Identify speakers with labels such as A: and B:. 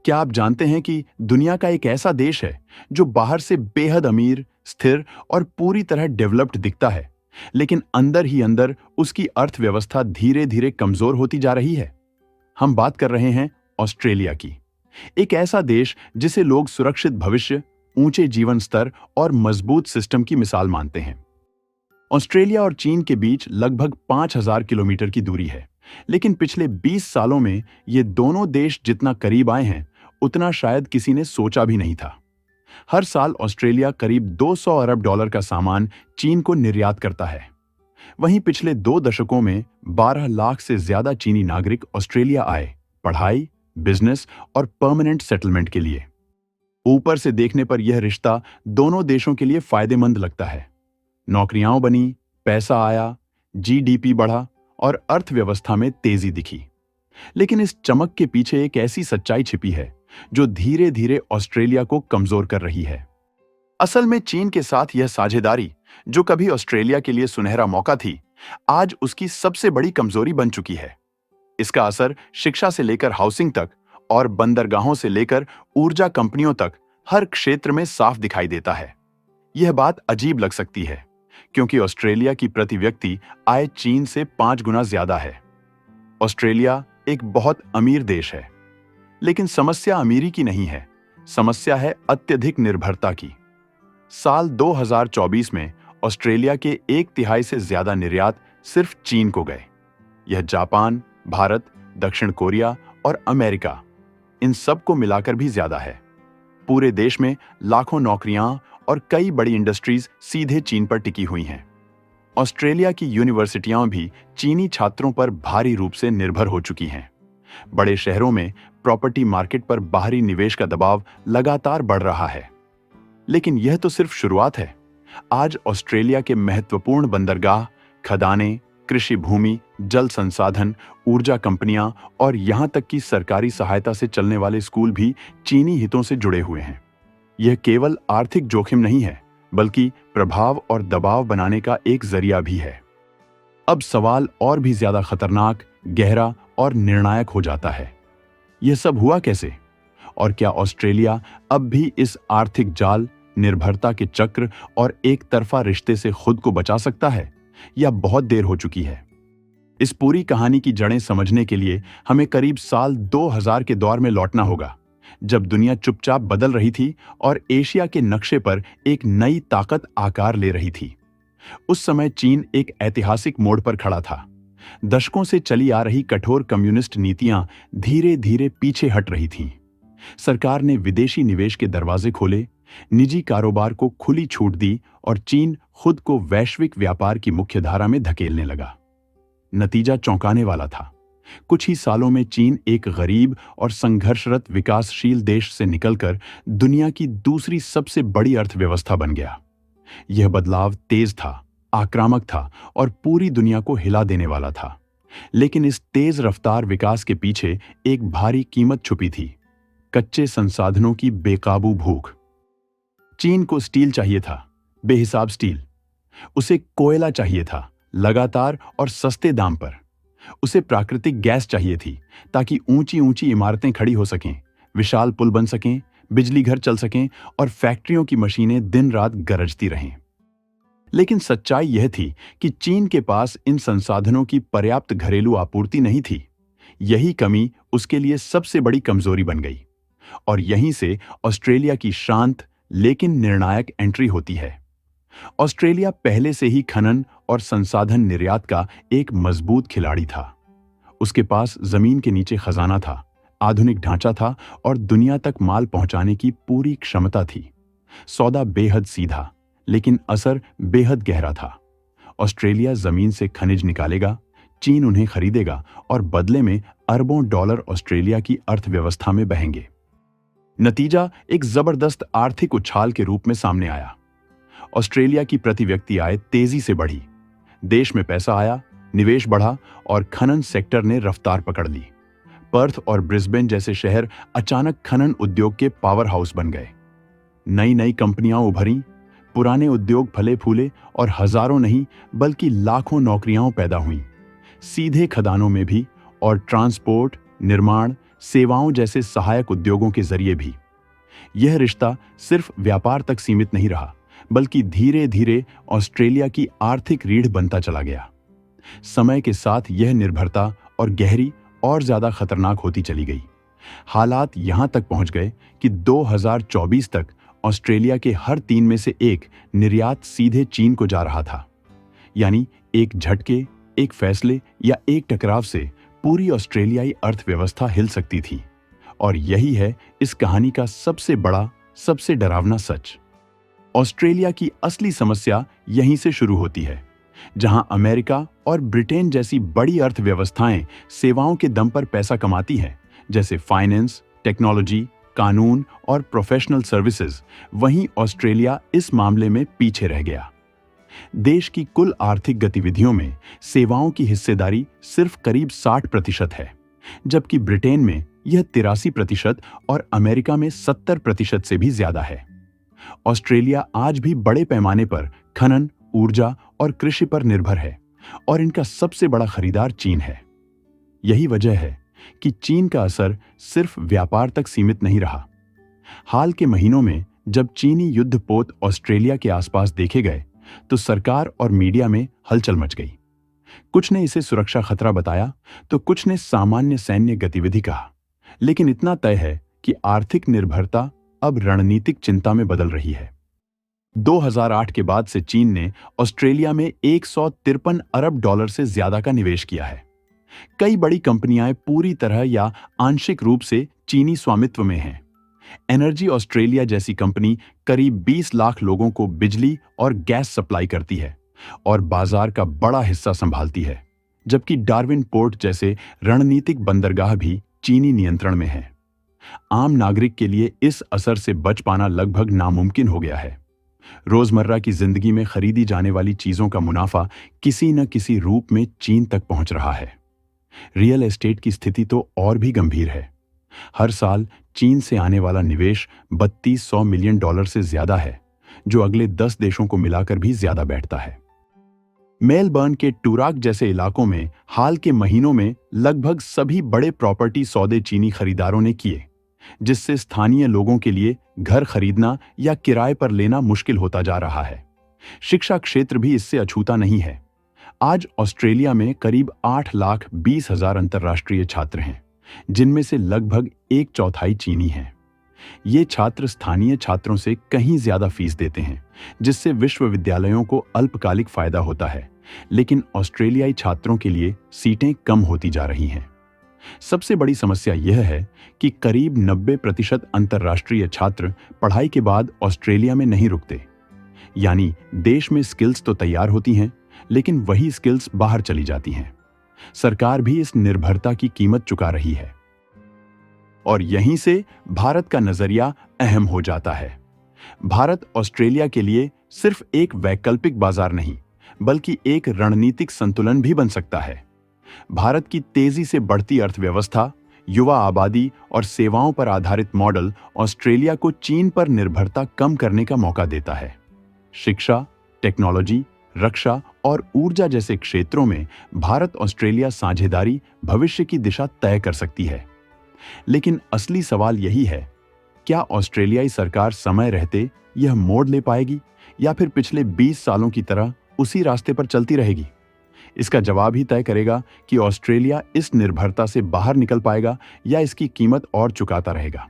A: क्या आप जानते हैं कि दुनिया का एक ऐसा देश है जो बाहर से बेहद अमीर, स्थिर और पूरी तरह डेवलप्ड दिखता है, लेकिन अंदर ही अंदर उसकी अर्थव्यवस्था धीरे धीरे कमजोर होती जा रही है? हम बात कर रहे हैं ऑस्ट्रेलिया की। एक ऐसा देश जिसे लोग सुरक्षित भविष्य, ऊंचे जीवन स्तर और मजबूत सिस्टम की मिसाल मानते हैं। ऑस्ट्रेलिया और चीन के बीच लगभग 5,000 किलोमीटर की दूरी है, लेकिन पिछले 20 सालों में ये दोनों देश जितना करीब आए हैं, उतना शायद किसी ने सोचा भी नहीं था। हर साल ऑस्ट्रेलिया करीब 200 अरब डॉलर का सामान चीन को निर्यात करता है। वहीं पिछले 2 दशकों में 12 लाख से ज्यादा चीनी नागरिक ऑस्ट्रेलिया आए, पढ़ाई, बिजनेस और परमानेंट सेटलमेंट के लिए। ऊपर से देखने पर यह रिश्ता दोनों देशों के लिए फायदेमंद लगता है। नौकरियां बनी, पैसा आया, जीडीपी बढ़ा और अर्थव्यवस्था में तेजी दिखी। लेकिन इस चमक के पीछे एक ऐसी सच्चाई छिपी है जो धीरे धीरे ऑस्ट्रेलिया को कमजोर कर रही है। असल में चीन के साथ यह साझेदारी, जो कभी ऑस्ट्रेलिया के लिए सुनहरा मौका थी, आज उसकी सबसे बड़ी कमजोरी बन चुकी है। इसका असर शिक्षा से लेकर हाउसिंग तक और बंदरगाहों से लेकर ऊर्जा कंपनियों तक हर क्षेत्र में साफ दिखाई देता है। यह बात अजीब लग सकती है, क्योंकि ऑस्ट्रेलिया की प्रति व्यक्ति आय चीन से 5 गुना ज्यादा है। ऑस्ट्रेलिया एक बहुत अमीर देश है, लेकिन समस्या अमीरी की नहीं है, समस्या है अत्यधिक निर्भरता की। साल 2024 में ऑस्ट्रेलिया के 1/3 से ज्यादा निर्यात सिर्फ चीन को गए। यह जापान, भारत, दक्षिण कोरिया और अमेरिका, इन सब को मिलाकर भी ज्यादा है। पूरे देश में लाखों नौकरियां और कई बड़ी इंडस्ट्रीज सीधे चीन पर टिकी हुई हैं। ऑस्ट्रेलिया की यूनिवर्सिटियां भी चीनी छात्रों पर भारी रूप से निर्भर हो चुकी हैं। बड़े शहरों में प्रॉपर्टी मार्केट पर बाहरी निवेश का दबाव लगातार बढ़ रहा है। लेकिन यह तो सिर्फ शुरुआत है। आज ऑस्ट्रेलिया के महत्वपूर्ण बंदरगाह, खदानें, कृषि भूमि, जल संसाधन, ऊर्जा कंपनियां और यहां तक कि सरकारी सहायता से चलने वाले स्कूल भी चीनी हितों से जुड़े हुए हैं। यह केवल आर्थिक जोखिम नहीं है, बल्कि प्रभाव और दबाव बनाने का एक जरिया भी है। अब सवाल और भी ज्यादा खतरनाक, गहरा और निर्णायक हो जाता है। यह सब हुआ कैसे? और क्या ऑस्ट्रेलिया अब भी इस आर्थिक जाल, निर्भरता के चक्र और एक तरफा रिश्ते से खुद को बचा सकता है, या बहुत देर हो चुकी है? इस पूरी कहानी की जड़ें समझने के लिए हमें करीब साल 2000 के दौर में लौटना होगा, जब दुनिया चुपचाप बदल रही थी और एशिया के नक्शे पर एक नई ताकत आकार ले रही थी। उस समय चीन एक ऐतिहासिक मोड़ पर खड़ा था। दशकों से चली आ रही कठोर कम्युनिस्ट नीतियां धीरे धीरे पीछे हट रही थीं। सरकार ने विदेशी निवेश के दरवाजे खोले, निजी कारोबार को खुली छूट दी और चीन खुद को वैश्विक व्यापार की मुख्यधारा में धकेलने लगा। नतीजा चौंकाने वाला था। कुछ ही सालों में चीन एक गरीब और संघर्षरत विकासशील देश से निकलकर दुनिया की दूसरी सबसे बड़ी अर्थव्यवस्था बन गया। यह बदलाव तेज था, आक्रामक था और पूरी दुनिया को हिला देने वाला था। लेकिन इस तेज रफ्तार विकास के पीछे एक भारी कीमत छुपी थी: कच्चे संसाधनों की बेकाबू भूख। चीन को स्टील चाहिए था, बेहिसाब स्टील। उसे कोयला चाहिए था, लगातार और सस्ते दाम पर। उसे प्राकृतिक गैस चाहिए थी, ताकि ऊंची ऊंची इमारतें खड़ी हो सकें, विशाल पुल बन सकें, बिजली घर चल सकें और फैक्ट्रियों की मशीनें दिन रात गरजती रहें। लेकिन सच्चाई यह थी कि चीन के पास इन संसाधनों की पर्याप्त घरेलू आपूर्ति नहीं थी। यही कमी उसके लिए सबसे बड़ी कमजोरी बन गई। और यहीं से ऑस्ट्रेलिया की शांत लेकिन निर्णायक एंट्री होती है। ऑस्ट्रेलिया पहले से ही खनन और संसाधन निर्यात का एक मजबूत खिलाड़ी था। उसके पास जमीन के नीचे खजाना था, आधुनिक ढांचा था और दुनिया तक माल पहुंचाने की पूरी क्षमता थी। सौदा बेहद सीधा, लेकिन असर बेहद गहरा था। ऑस्ट्रेलिया जमीन से खनिज निकालेगा, चीन उन्हें खरीदेगा और बदले में अरबों डॉलर ऑस्ट्रेलिया की अर्थव्यवस्था में बहेंगे। नतीजा एक जबरदस्त आर्थिक उछाल के रूप में सामने आया। ऑस्ट्रेलिया की प्रति व्यक्ति आय तेजी से बढ़ी, देश में पैसा आया, निवेश बढ़ा और खनन सेक्टर ने रफ्तार पकड़ ली। पर्थ और ब्रिस्बेन जैसे शहर अचानक खनन उद्योग के पावर हाउस बन गए। नई नई कंपनियां उभरीं, पुराने उद्योग फले फूले और हजारों नहीं बल्कि लाखों नौकरियां पैदा हुईं, सीधे खदानों में भी और ट्रांसपोर्ट, निर्माण, सेवाओं जैसे सहायक उद्योगों के जरिए भी। यह रिश्ता सिर्फ व्यापार तक सीमित नहीं रहा, बल्कि धीरे धीरे ऑस्ट्रेलिया की आर्थिक रीढ़ बनता चला गया। समय के साथ यह निर्भरता और गहरी और ज्यादा खतरनाक होती चली गई। हालात यहां तक पहुंच गए कि 2024 तक ऑस्ट्रेलिया के हर 3 में से 1 निर्यात सीधे चीन को जा रहा था। यानी एक झटके, एक फैसले या एक टकराव से पूरी ऑस्ट्रेलियाई अर्थव्यवस्था हिल सकती थी। और यही है इस कहानी का सबसे बड़ा, सबसे डरावना सच। ऑस्ट्रेलिया की असली समस्या यहीं से शुरू होती है, जहां अमेरिका और ब्रिटेन जैसी बड़ी अर्थव्यवस्थाएं सेवाओं के दम पर पैसा कमाती हैं, जैसे फाइनेंस, टेक्नोलॉजी, कानून और प्रोफेशनल सर्विसेज, वहीं ऑस्ट्रेलिया इस मामले में पीछे रह गया। देश की कुल आर्थिक गतिविधियों में सेवाओं की हिस्सेदारी सिर्फ करीब 60% है, जबकि ब्रिटेन में यह 83% और अमेरिका में 70% से भी ज्यादा है। ऑस्ट्रेलिया आज भी बड़े पैमाने पर खनन, ऊर्जा और कृषि पर निर्भर है, और इनका सबसे बड़ा खरीदार चीन है। यही वजह है कि चीन का असर सिर्फ व्यापार तक सीमित नहीं रहा। हाल के महीनों में जब चीनी युद्धपोत ऑस्ट्रेलिया के आसपास देखे गए, तो सरकार और मीडिया में हलचल मच गई। कुछ ने इसे सुरक्षा खतरा बताया, तो कुछ ने सामान्य सैन्य गतिविधि कहा। लेकिन इतना तय है कि आर्थिक निर्भरता अब रणनीतिक चिंता में बदल रही है। 2008 के बाद से चीन ने ऑस्ट्रेलिया में $153 अरब से ज्यादा का निवेश किया है। कई बड़ी कंपनियां पूरी तरह या आंशिक रूप से चीनी स्वामित्व में हैं। एनर्जी ऑस्ट्रेलिया जैसी कंपनी करीब 20 लाख लोगों को बिजली और गैस सप्लाई करती है और बाजार का बड़ा हिस्सा संभालती है, जबकि डार्विन पोर्ट जैसे रणनीतिक बंदरगाह भी चीनी नियंत्रण में है। आम नागरिक के लिए इस असर से बच पाना लगभग नामुमकिन हो गया है। रोजमर्रा की जिंदगी में खरीदी जाने वाली चीजों का मुनाफा किसी न किसी रूप में चीन तक पहुंच रहा है। रियल एस्टेट की स्थिति तो और भी गंभीर है। हर साल चीन से आने वाला निवेश $3200 मिलियन से ज्यादा है, जो अगले 10 देशों को मिलाकर भी ज्यादा बैठता है। मेलबर्न के टूराक जैसे इलाकों में हाल के महीनों में लगभग सभी बड़े प्रॉपर्टी सौदे चीनी खरीदारों ने किए, जिससे स्थानीय लोगों के लिए घर खरीदना या किराए पर लेना मुश्किल होता जा रहा है। शिक्षा क्षेत्र भी इससे अछूता नहीं है। आज ऑस्ट्रेलिया में करीब 8,20,000 अंतर्राष्ट्रीय छात्र हैं, जिनमें से लगभग 1/4 चीनी हैं। ये छात्र स्थानीय छात्रों से कहीं ज्यादा फीस देते हैं, जिससे विश्वविद्यालयों को अल्पकालिक फायदा होता है, लेकिन ऑस्ट्रेलियाई छात्रों के लिए सीटें कम होती जा रही हैं। सबसे बड़ी समस्या यह है कि करीब 90% अंतर्राष्ट्रीय छात्र पढ़ाई के बाद ऑस्ट्रेलिया में नहीं रुकते। यानी देश में स्किल्स तो तैयार होती हैं, लेकिन वही स्किल्स बाहर चली जाती हैं। सरकार भी इस निर्भरता की कीमत चुका रही है। और यहीं से भारत का नजरिया अहम हो जाता है। भारत ऑस्ट्रेलिया के लिए सिर्फ एक वैकल्पिक बाजार नहीं, बल्कि एक रणनीतिक संतुलन भी बन सकता है। भारत की तेजी से बढ़ती अर्थव्यवस्था, युवा आबादी और सेवाओं पर आधारित मॉडल ऑस्ट्रेलिया को चीन पर निर्भरता कम करने का मौका देता है। शिक्षा, टेक्नोलॉजी, रक्षा और ऊर्जा जैसे क्षेत्रों में भारत ऑस्ट्रेलिया साझेदारी भविष्य की दिशा तय कर सकती है। लेकिन असली सवाल यही है, क्या ऑस्ट्रेलियाई सरकार समय रहते यह मोड़ ले पाएगी या फिर पिछले 20 सालों की तरह उसी रास्ते पर चलती रहेगी? इसका जवाब ही तय करेगा कि ऑस्ट्रेलिया इस निर्भरता से बाहर निकल पाएगा या इसकी कीमत और चुकाता रहेगा।